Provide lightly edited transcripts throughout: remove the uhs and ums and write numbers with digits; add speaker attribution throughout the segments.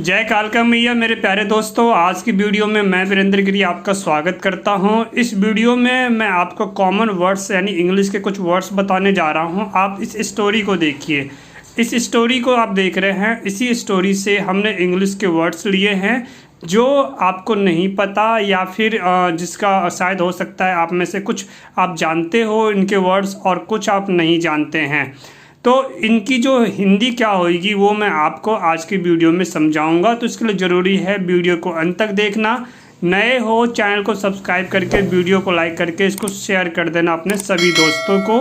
Speaker 1: जय कालका मैया मेरे प्यारे दोस्तों, आज की वीडियो में मैं वीरेंद्र गिरी आपका स्वागत करता हूं। इस वीडियो में मैं आपको कॉमन वर्ड्स यानी इंग्लिश के कुछ वर्ड्स बताने जा रहा हूं। आप इस स्टोरी को देखिए। इस स्टोरी को आप देख रहे हैं, इसी स्टोरी से हमने इंग्लिश के वर्ड्स लिए हैं जो आपको नहीं पता या फिर जिसका शायद हो सकता है आप में से कुछ आप जानते हो इनके वर्ड्स और कुछ आप नहीं जानते हैं। तो इनकी जो हिंदी क्या होगी वो मैं आपको आज की वीडियो में समझाऊंगा। तो इसके लिए ज़रूरी है वीडियो को अंत तक देखना। नए हो चैनल को सब्सक्राइब करके वीडियो को लाइक करके इसको शेयर कर देना अपने सभी दोस्तों को।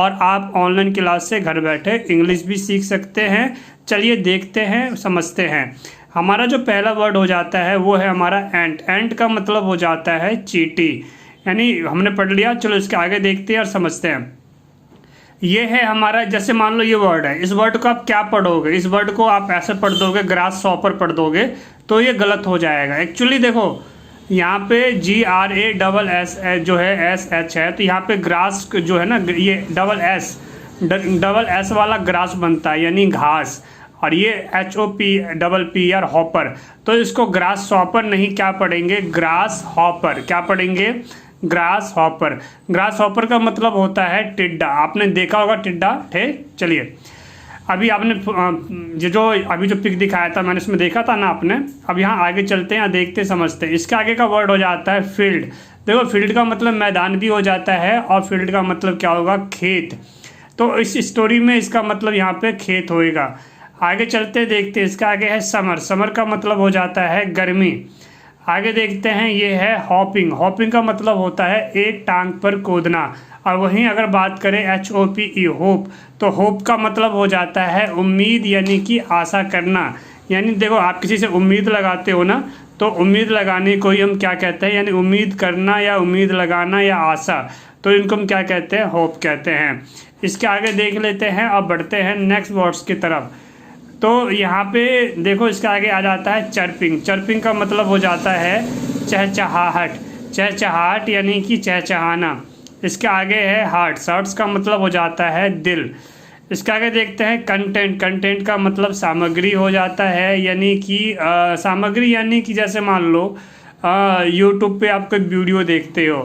Speaker 1: और आप ऑनलाइन क्लास से घर बैठे इंग्लिश भी सीख सकते हैं। चलिए देखते हैं, समझते हैं। हमारा जो पहला वर्ड हो जाता है वो है हमारा एंट। एंट का मतलब हो जाता है चींटी, यानी हमने पढ़ लिया। चलो इसके आगे देखते हैं और समझते हैं। ये है हमारा, जैसे मान लो ये वर्ड है, इस वर्ड को आप क्या पढ़ोगे, इस वर्ड को आप ऐसे पढ़ दोगे ग्रास शॉपर पढ़ दोगे तो ये गलत हो जाएगा। एक्चुअली देखो यहाँ पे GRASS जो है SH है, तो यहाँ पे ग्रास जो है ना, ये डबल एस वाला ग्रास बनता है यानी घास, और ये HOPPR हॉपर। तो इसको ग्रास शॉपर नहीं क्या पढ़ेंगे, ग्रास हॉपर। क्या पढ़ेंगे, ग्रास हॉपर। ग्रास हॉपर का मतलब होता है टिड्डा। आपने देखा होगा टिड्डा, ठीक। चलिए अभी आपने अभी जो पिक दिखाया था मैंने, इसमें देखा था ना आपने। अब यहाँ आगे चलते हैं, देखते समझते हैं। इसके आगे का वर्ड हो जाता है फील्ड। देखो फील्ड का मतलब मैदान भी हो जाता है और फील्ड का मतलब क्या होगा, खेत। तो इस स्टोरी में इसका मतलब यहाँ पे खेत होएगा। आगे चलते देखते, इसका आगे है समर। समर का मतलब हो जाता है गर्मी। आगे देखते हैं, ये है हॉपिंग। हॉपिंग का मतलब होता है एक टांग पर कूदना। और वहीं अगर बात करें HOPE होप, तो होप का मतलब हो जाता है उम्मीद यानी कि आशा करना। यानी देखो आप किसी से उम्मीद लगाते हो ना, तो उम्मीद लगाने को ही हम क्या कहते हैं, यानी उम्मीद करना या उम्मीद लगाना या आशा, तो इनको हम क्या कहते हैं, होप कहते हैं। इसके आगे देख लेते हैं और बढ़ते हैं नेक्स्ट वर्ड्स की तरफ। तो यहाँ पे देखो इसका आगे आ जाता है चर्पिंग। चर्पिंग का मतलब हो जाता है चहचहाहट। चहचहाहट यानी कि चहचहाना। इसके आगे है हार्ट्स। हार्ट्स का मतलब हो जाता है दिल। इसके आगे देखते हैं कंटेंट। कंटेंट का मतलब सामग्री हो जाता है, यानी कि सामग्री यानी कि जैसे मान लो यूट्यूब पे आप कोई वीडियो देखते हो,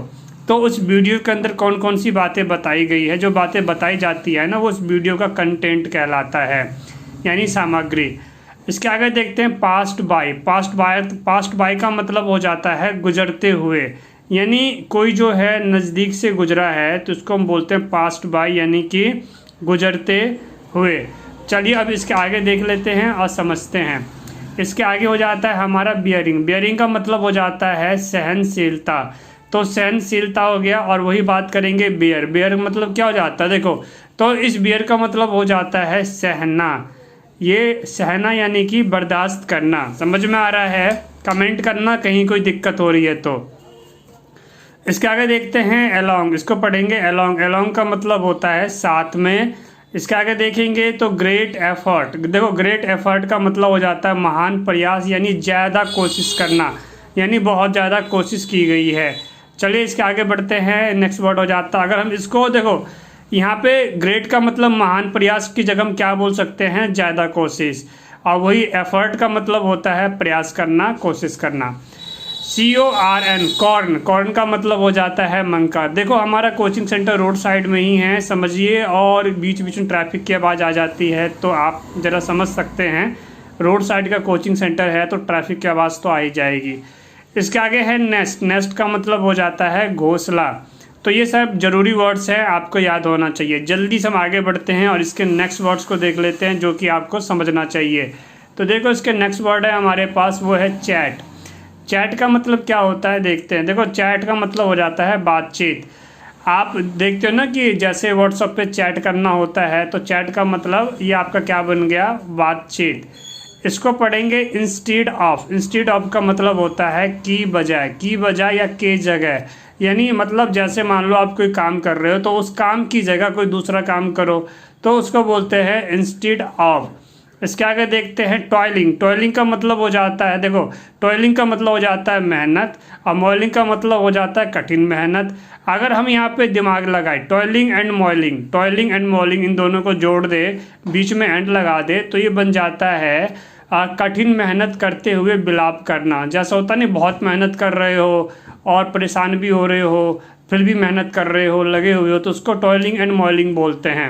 Speaker 1: तो उस वीडियो के अंदर कौन कौन सी बातें बताई गई है, जो बातें बताई जाती है ना, वो उस वीडियो का कंटेंट कहलाता है, यानी सामग्री। इसके आगे देखते हैं पास्ट बाय। पास्ट बाय का मतलब हो जाता है गुजरते हुए, यानी कोई जो है नज़दीक से गुजरा है तो उसको हम बोलते हैं पास्ट बाय, यानी कि गुजरते हुए। चलिए अब इसके आगे देख लेते हैं और समझते हैं। इसके आगे हो जाता है हमारा बियरिंग। बियरिंग का मतलब हो जाता है सहनशीलता। तो सहनशीलता हो गया। और वही बात करेंगे बियर। बियर मतलब क्या हो जाता है, देखो तो इस बियर का मतलब हो जाता है सहना। ये सहना यानी कि बर्दाश्त करना। समझ में आ रहा है, कमेंट करना कहीं कोई दिक्कत हो रही है तो। इसके आगे देखते हैं अलोंग। इसको पढ़ेंगे अलोंग। अलोंग का मतलब होता है साथ में। इसके आगे देखेंगे तो ग्रेट एफर्ट। देखो ग्रेट एफर्ट का मतलब हो जाता है महान प्रयास, यानी ज़्यादा कोशिश करना, यानी बहुत ज़्यादा कोशिश की गई है। चलिए इसके आगे बढ़ते हैं। नेक्स्ट वर्ड हो जाता है, अगर हम इसको देखो यहाँ पे ग्रेट का मतलब महान प्रयास की जगह हम क्या बोल सकते हैं, ज़्यादा कोशिश। और वही एफर्ट का मतलब होता है प्रयास करना, कोशिश करना। CORN corn. कॉर्न का मतलब हो जाता है मंका। देखो हमारा कोचिंग सेंटर रोड साइड में ही है, समझिए, और बीच बीच में ट्रैफिक की आवाज़ आ जाती है तो आप ज़रा समझ सकते हैं। रोड साइड का कोचिंग सेंटर है तो ट्रैफिक की आवाज़ तो आ ही जाएगी। इसके आगे है नेस्ट। नेस्ट का मतलब हो जाता है घोंसला। तो ये सब ज़रूरी वर्ड्स हैं, आपको याद होना चाहिए। जल्दी से हम आगे बढ़ते हैं और इसके नेक्स्ट वर्ड्स को देख लेते हैं जो कि आपको समझना चाहिए। तो देखो इसके नेक्स्ट वर्ड है हमारे पास, वो है चैट। चैट का मतलब क्या होता है देखते हैं। देखो चैट का मतलब हो जाता है बातचीत। आप देखते हो ना कि जैसे व्हाट्सएप पे चैट करना होता है, तो चैट का मतलब ये आपका क्या बन गया, बातचीत। इसको पढ़ेंगे इंस्टीड ऑफ। इंस्टीड ऑफ का मतलब होता है की बजाय। की बजाय या के जगह, यानी मतलब जैसे मान लो आप कोई काम कर रहे हो तो उस काम की जगह कोई दूसरा काम करो तो उसको बोलते हैं इंस्टीड ऑफ। इसके आगे देखते हैं टॉयलिंग। टॉयलिंग का मतलब हो जाता है, देखो टॉयलिंग का मतलब हो जाता है मेहनत, और मॉयलिंग का मतलब हो जाता है कठिन मेहनत। अगर हम यहाँ पे दिमाग लगाए, टॉयलिंग एंड मॉयलिंग, टॉयलिंग एंड मॉयलिंग इन दोनों को जोड़ दे, बीच में एंड लगा दे, तो ये बन जाता है कठिन मेहनत करते हुए विलाप करना। जैसा होता नहीं, बहुत मेहनत कर रहे हो और परेशान भी हो रहे हो, फिर भी मेहनत कर रहे हो, लगे हुए हो, तो उसको टॉयलिंग एंड मॉलिंग बोलते हैं।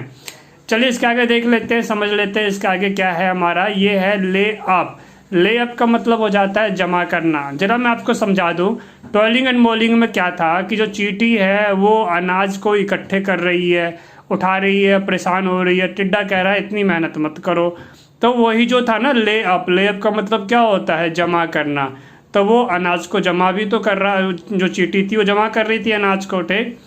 Speaker 1: चलिए इसके आगे देख लेते हैं, समझ लेते हैं इसके आगे क्या है हमारा। ये है ले अप। ले अप का मतलब हो जाता है जमा करना। जरा मैं आपको समझा दूं, टॉयलिंग एंड मॉलिंग में क्या था कि जो चींटी है वो अनाज को इकट्ठे कर रही है, उठा रही है, परेशान हो रही है, टिड्डा कह रहा है इतनी मेहनत मत करो। तो वही जो था ना ले अप, ले अप का मतलब क्या होता है, जमा करना। तो वो अनाज को जमा भी तो कर रहा, जो चींटी थी वो जमा कर रही थी अनाज को, ठीक।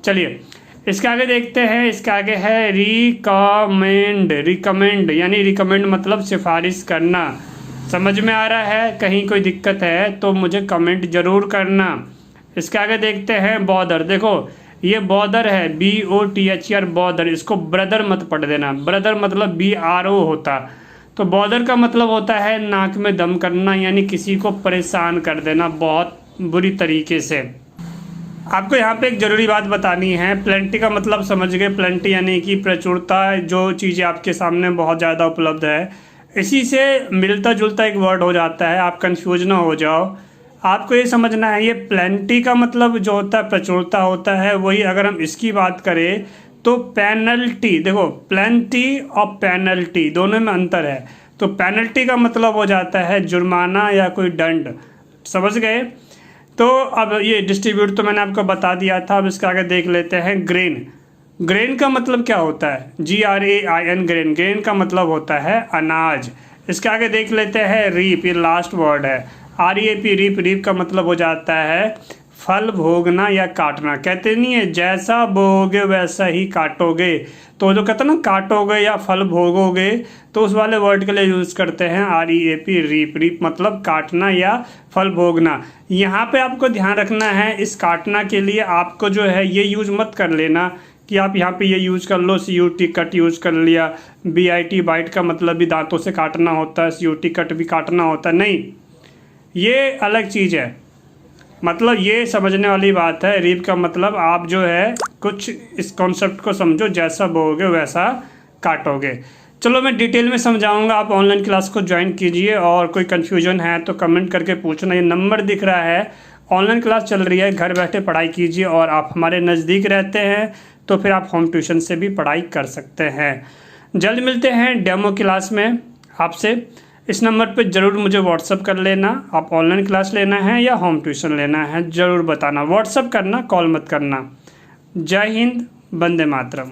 Speaker 1: चलिए इसके आगे देखते हैं, इसके आगे है रिकमेंड। रिकमेंड यानी रिकमेंड मतलब सिफारिश करना। समझ में आ रहा है? कहीं कोई दिक्कत है तो मुझे कमेंट जरूर करना। इसके आगे देखते हैं बॉदर। देखो ये बॉदर है, BOTHER बॉदर। इसको ब्रदर मत पढ़ देना, ब्रदर मतलब BRO होता। तो बॉदर का मतलब होता है नाक में दम करना, यानी किसी को परेशान कर देना बहुत बुरी तरीके से। आपको यहाँ पे एक ज़रूरी बात बतानी है। प्लेंटी का मतलब समझ गए, प्लेंटी यानी कि प्रचुरता, जो चीज़ें आपके सामने बहुत ज़्यादा उपलब्ध है। इसी से मिलता जुलता एक वर्ड हो जाता है, आप कंफ्यूज ना हो जाओ। आपको ये समझना है, ये प्लेंटी का मतलब जो होता है प्रचुरता होता है, वही अगर हम इसकी बात करें तो पेनल्टी। देखो प्लेंटी और पेनल्टी दोनों में अंतर है। तो पेनल्टी का मतलब हो जाता है जुर्माना या कोई दंड, समझ गए। तो अब ये डिस्ट्रीब्यूट तो मैंने आपको बता दिया था। अब इसके आगे देख लेते हैं ग्रेन। ग्रेन का मतलब क्या होता है, GRAIN ग्रेन। ग्रेन का मतलब होता है अनाज। इसके आगे देख लेते हैं रीप, ये लास्ट वर्ड है, REAP रीप। रीप का मतलब हो जाता है फल भोगना या काटना। कहते नहीं है जैसा बोओगे वैसा ही काटोगे। तो जो कहते हैं ना काटोगे या फल भोगोगे, तो उस वाले वर्ड के लिए यूज़ करते हैं REAP रीप। रीप मतलब काटना या फल भोगना। यहाँ पे आपको ध्यान रखना है, इस काटना के लिए आपको जो है ये यूज़ मत कर लेना कि आप यहाँ पे ये यूज़ कर लो, CUT कट यूज़ कर लिया। BIT बाइट का मतलब भी दांतों से काटना होता है, CUT कट भी काटना होता है, नहीं, ये अलग चीज़ है। मतलब ये समझने वाली बात है। रीप का मतलब आप जो है कुछ इस कॉन्सेप्ट को समझो, जैसा बोओगे वैसा काटोगे। चलो मैं डिटेल में समझाऊंगा, आप ऑनलाइन क्लास को ज्वाइन कीजिए। और कोई कन्फ्यूजन है तो कमेंट करके पूछना। ये नंबर दिख रहा है, ऑनलाइन क्लास चल रही है, घर बैठे पढ़ाई कीजिए। और आप हमारे नज़दीक रहते हैं तो फिर आप होम ट्यूशन से भी पढ़ाई कर सकते हैं। जल्द मिलते हैं डेमो क्लास में आपसे। इस नंबर पे ज़रूर मुझे व्हाट्सअप कर लेना, आप ऑनलाइन क्लास लेना है या होम ट्यूशन लेना है, ज़रूर बताना। व्हाट्सअप करना, कॉल मत करना। जय हिंद, वंदे मातरम।